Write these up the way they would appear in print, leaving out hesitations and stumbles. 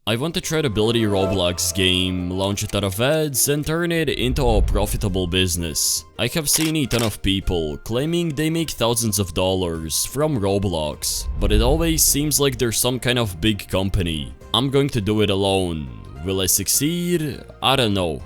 I want to try to build a Roblox game, launch a ton of ads, and turn it into a profitable business. I have seen a ton of people claiming they make thousands of dollars from Roblox, but it always seems like there's some kind of big company. I'm going to do it alone. Will I succeed? I don't know.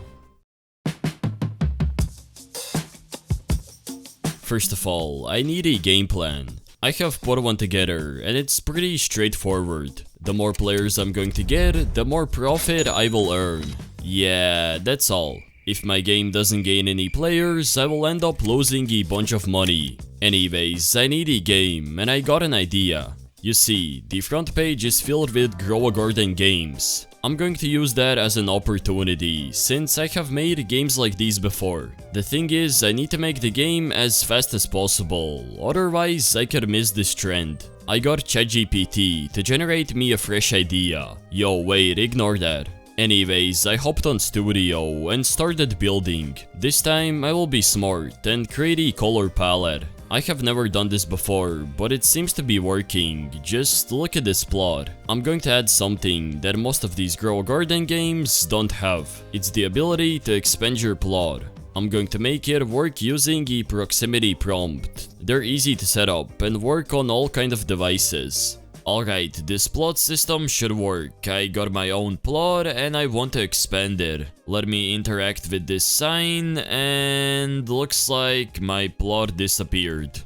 First of all, I need a game plan. I have put one together, and it's pretty straightforward. The more players I'm going to get, the more profit I will earn. Yeah, that's all. If my game doesn't gain any players, I will end up losing a bunch of money. Anyways, I need a game, and I got an idea. You see, the front page is filled with Grow a Garden games. I'm going to use that as an opportunity, since I have made games like these before. The thing is, I need to make the game as fast as possible, otherwise I could miss this trend. I got ChatGPT to generate me a fresh idea. Yo, wait, ignore that. Anyways, I hopped on Studio and started building. This time I will be smart and create a color palette. I have never done this before, but it seems to be working. Just look at this plot. I'm going to add something that most of these Grow a Garden games don't have. It's the ability to expand your plot. I'm going to make it work using a proximity prompt. They're easy to set up and work on all kind of devices. Alright, this plot system should work. I got my own plot and I want to expand it. Let me interact with this sign and looks like my plot disappeared.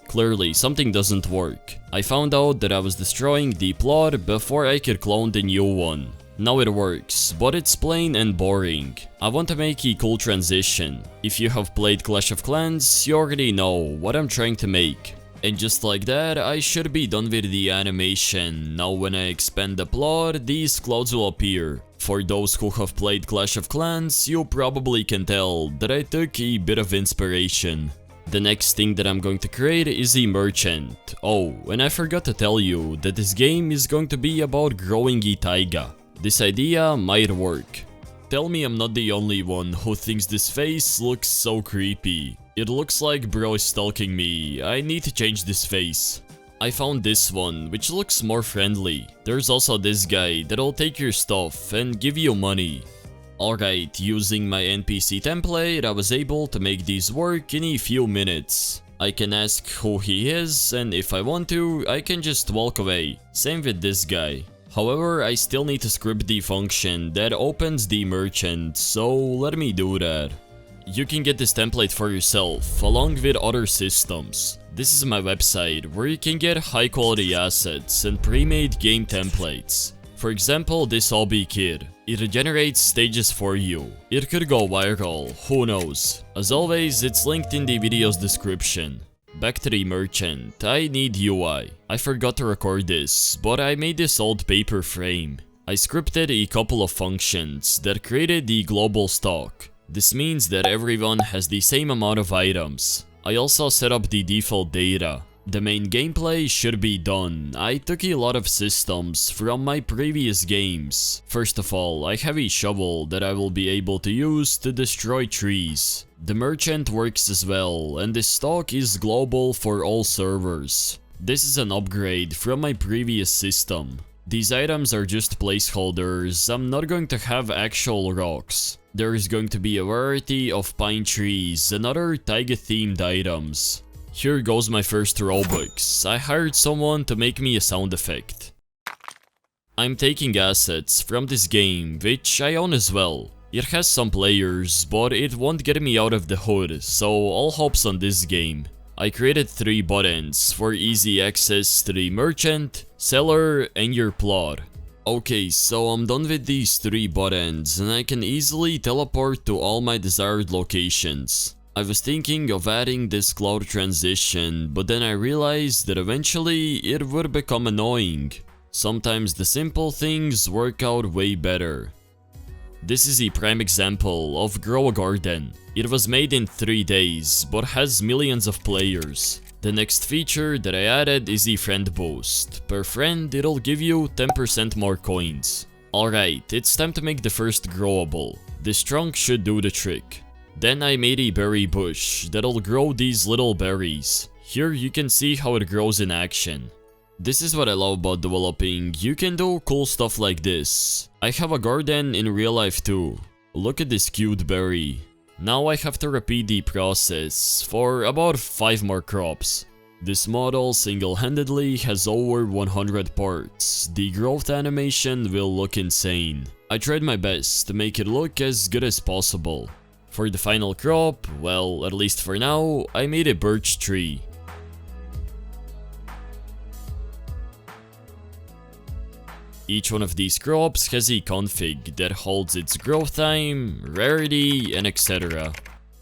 Clearly, something doesn't work. I found out that I was destroying the plot before I could clone the new one. Now it works, but it's plain and boring. I want to make a cool transition. If you have played Clash of Clans, you already know what I'm trying to make. And just like that, I should be done with the animation. Now when I expand the plot, these clouds will appear. For those who have played Clash of Clans, you probably can tell that I took a bit of inspiration. The next thing that I'm going to create is a merchant. Oh, and I forgot to tell you that this game is going to be about growing a taiga. This idea might work. Tell me I'm not the only one who thinks this face looks so creepy. It looks like bro is stalking me. I need to change this face. I found this one, which looks more friendly. There's also this guy that'll take your stuff and give you money. Alright, using my NPC template, I was able to make these work in a few minutes. I can ask who he is, and if I want to, I can just walk away. Same with this guy. However, I still need to script the function that opens the merchant, so let me do that. You can get this template for yourself, along with other systems. This is my website, where you can get high quality assets and pre-made game templates. For example, this Obby kid. It generates stages for you. It could go viral, who knows. As always, it's linked in the video's description. Back to the merchant, I need UI. I forgot to record this, but I made this old paper frame. I scripted a couple of functions that created the global stock. This means that everyone has the same amount of items. I also set up the default data. The main gameplay should be done. I took a lot of systems from my previous games. First of all, I have a shovel that I will be able to use to destroy trees. The merchant works as well, and the stock is global for all servers. This is an upgrade from my previous system. These items are just placeholders. I'm not going to have actual rocks. There is going to be a variety of pine trees and other taiga themed items. Here goes my first Robux. I hired someone to make me a sound effect. I'm taking assets from this game, which I own as well. It has some players, but it won't get me out of the hood, so all hopes on this game. I created 3 buttons for easy access to the merchant, seller, and your plot. Okay, so I'm done with these 3 buttons and I can easily teleport to all my desired locations. I was thinking of adding this cloud transition, but then I realized that eventually it would become annoying. Sometimes the simple things work out way better. This is a prime example of Grow a Garden. It was made in 3 days, but has millions of players. The next feature that I added is the friend boost. Per friend, it'll give you 10% more coins. Alright, it's time to make the first growable. This trunk should do the trick. Then I made a berry bush that'll grow these little berries. Here you can see how it grows in action. This is what I love about developing. You can do cool stuff like this. I have a garden in real life too. Look at this cute berry. Now I have to repeat the process for about 5 more crops. This model single-handedly has over 100 parts. The growth animation will look insane. I tried my best to make it look as good as possible. For the final crop, well, at least for now, I made a birch tree. Each one of these crops has a config that holds its growth time, rarity, and etc.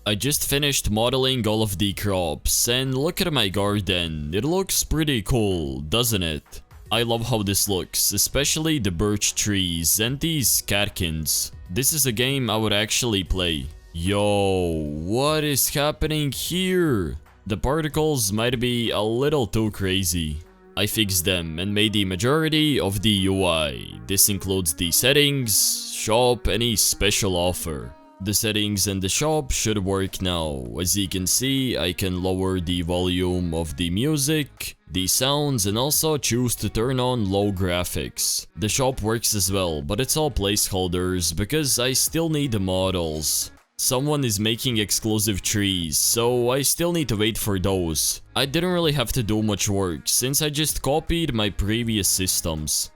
I just finished modeling all of the crops, and look at my garden. It looks pretty cool, doesn't it? I love how this looks, especially the birch trees and these catkins. This is a game I would actually play. Yo, what is happening here? The particles might be a little too crazy. I fixed them and made the majority of the UI. This includes the settings, shop, and a special offer. The settings and the shop should work now. As you can see, I can lower the volume of the music, the sounds, and also choose to turn on low graphics. The shop works as well, but it's all placeholders because I still need the models. Someone is making exclusive trees, so I still need to wait for those. I didn't really have to do much work since I just copied my previous systems.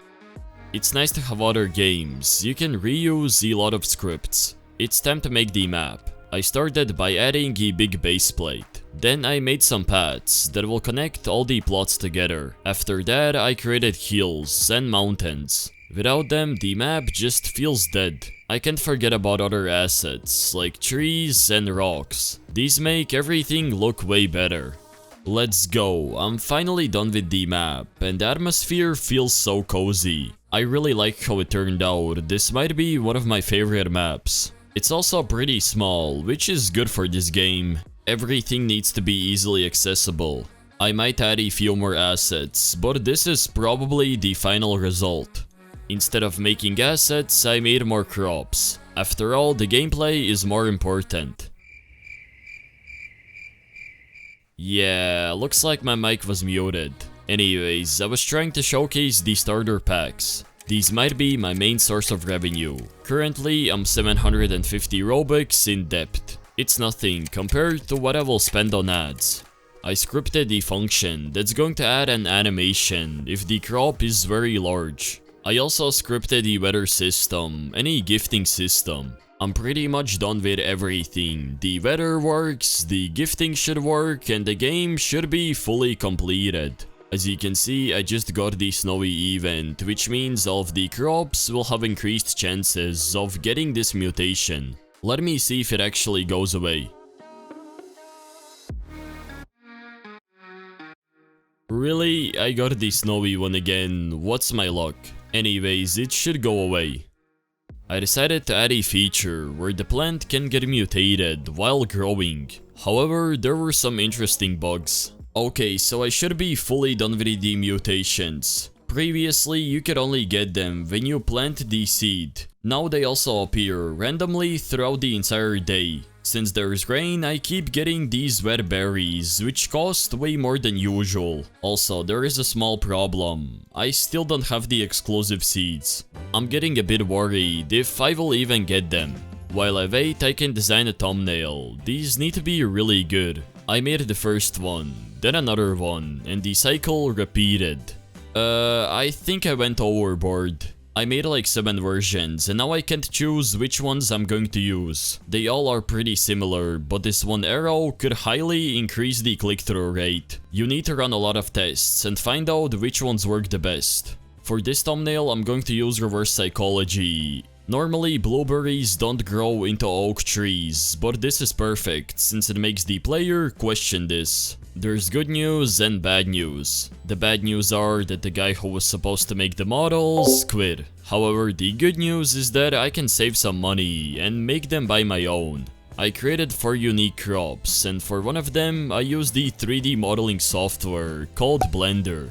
It's nice to have other games. You can reuse a lot of scripts. It's time to make the map. I started by adding a big base plate. Then I made some paths that will connect all the plots together. After that, I created hills and mountains. Without them, the map just feels dead. I can't forget about other assets, like trees and rocks. These make everything look way better. Let's go, I'm finally done with the map, and the atmosphere feels so cozy. I really like how it turned out. This might be one of my favorite maps. It's also pretty small, which is good for this game. Everything needs to be easily accessible. I might add a few more assets, but this is probably the final result. Instead of making assets, I made more crops. After all, the gameplay is more important. Yeah, looks like my mic was muted. Anyways, I was trying to showcase the starter packs. These might be my main source of revenue. Currently, I'm 750 Robux in debt. It's nothing compared to what I will spend on ads. I scripted the function that's going to add an animation if the crop is very large. I also scripted the weather system and a gifting system. I'm pretty much done with everything. The weather works, the gifting should work, and the game should be fully completed. As you can see, I just got the snowy event, which means all of the crops will have increased chances of getting this mutation. Let me see if it actually goes away. Really? I got the snowy one again. What's my luck? Anyways, it should go away. I decided to add a feature where the plant can get mutated while growing. However, there were some interesting bugs. Okay, so I should be fully done with the mutations. Previously, you could only get them when you plant the seed. Now they also appear randomly throughout the entire day. Since there's rain, I keep getting these wet berries, which cost way more than usual. Also, there is a small problem. I still don't have the exclusive seeds. I'm getting a bit worried if I will even get them. While I wait, I can design a thumbnail. These need to be really good. I made the first one, then another one, and the cycle repeated. I think I went overboard. I made like 7 versions, and now I can't choose which ones I'm going to use. They all are pretty similar, but this one arrow could highly increase the click-through rate. You need to run a lot of tests and find out which ones work the best. For this thumbnail, I'm going to use reverse psychology. Normally, blueberries don't grow into oak trees, but this is perfect since it makes the player question this. There's good news and bad news. The bad news are that the guy who was supposed to make the models quit. However, the good news is that I can save some money and make them by my own. I created 4 unique crops, and for one of them, I used the 3D modeling software called Blender.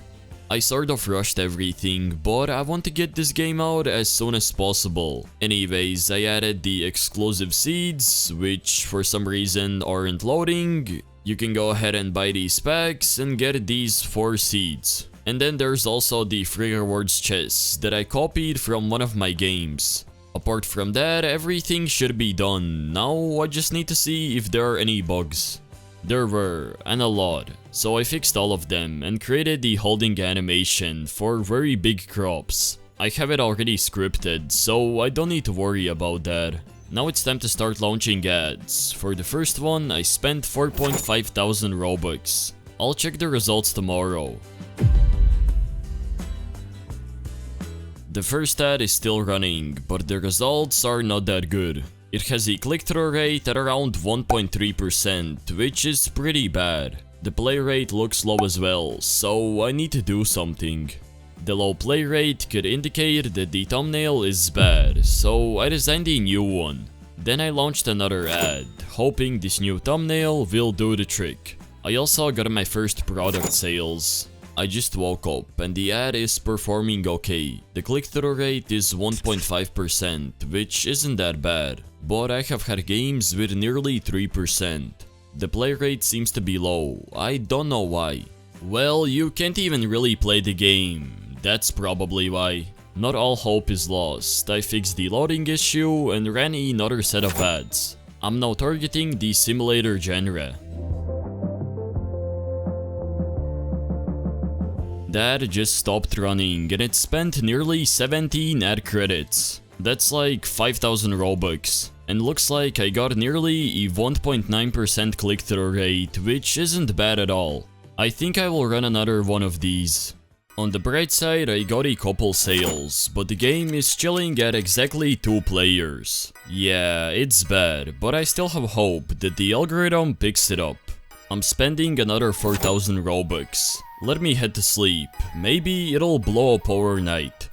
I sort of rushed everything, but I want to get this game out as soon as possible. Anyways, I added the exclusive seeds, which for some reason aren't loading. You can go ahead and buy these packs and get these 4 seeds. And then there's also the free rewards chest that I copied from one of my games. Apart from that, everything should be done. Now I just need to see if there are any bugs. There were, and a lot. So I fixed all of them and created the holding animation for very big crops. I have it already scripted, so I don't need to worry about that. Now it's time to start launching ads. For the first one, I spent 4.5 thousand Robux. I'll check the results tomorrow. The first ad is still running, but the results are not that good. It has a click-through rate at around 1.3%, which is pretty bad. The play rate looks low as well, so I need to do something. The low play rate could indicate that the thumbnail is bad, so I designed a new one. Then I launched another ad, hoping this new thumbnail will do the trick. I also got my first product sales. I just woke up and the ad is performing okay. The click-through rate is 1.5%, which isn't that bad, but I have had games with nearly 3%. The play rate seems to be low, I don't know why. Well, you can't even really play the game, that's probably why. Not all hope is lost. I fixed the loading issue and ran another set of ads. I'm now targeting the simulator genre. The ad just stopped running and it spent nearly 17 ad credits. That's like 5,000 Robux. And looks like I got nearly a 1.9% click-through rate, which isn't bad at all. I think I will run another one of these. On the bright side, I got a couple sales, but the game is chilling at exactly 2 players. Yeah, it's bad, but I still have hope that the algorithm picks it up. I'm spending another 4,000 Robux. Let me head to sleep, maybe it'll blow up overnight.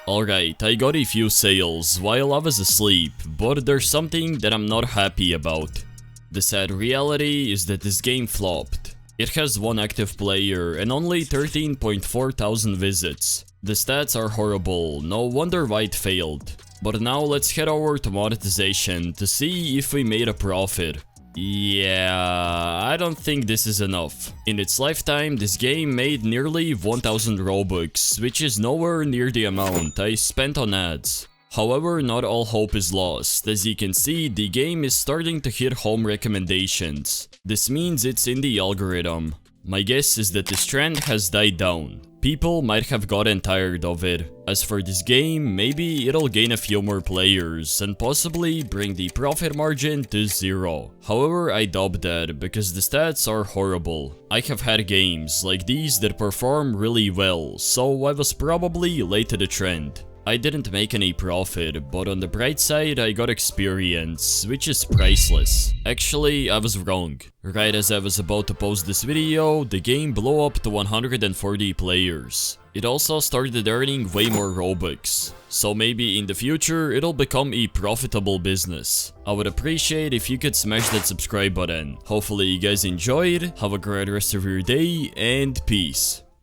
Alright, I got a few sales while I was asleep, but there's something that I'm not happy about. The sad reality is that this game flopped. It has 1 active player and only 13.4 thousand visits. The stats are horrible, no wonder why it failed. But now let's head over to monetization to see if we made a profit. Yeah, I don't think this is enough. In its lifetime, this game made nearly 1000 Robux, which is nowhere near the amount I spent on ads. However, not all hope is lost. As you can see, the game is starting to hit home recommendations. This means it's in the algorithm. My guess is that this trend has died down. People might have gotten tired of it. As for this game, maybe it'll gain a few more players and possibly bring the profit margin to 0. However, I doubt that because the stats are horrible. I have had games like these that perform really well, so I was probably late to the trend. I didn't make any profit, but on the bright side I got experience, which is priceless. Actually, I was wrong. Right as I was about to post this video, the game blew up to 140 players. It also started earning way more Robux, so maybe in the future it'll become a profitable business. I would appreciate if you could smash that subscribe button. Hopefully you guys enjoyed, have a great rest of your day, and peace.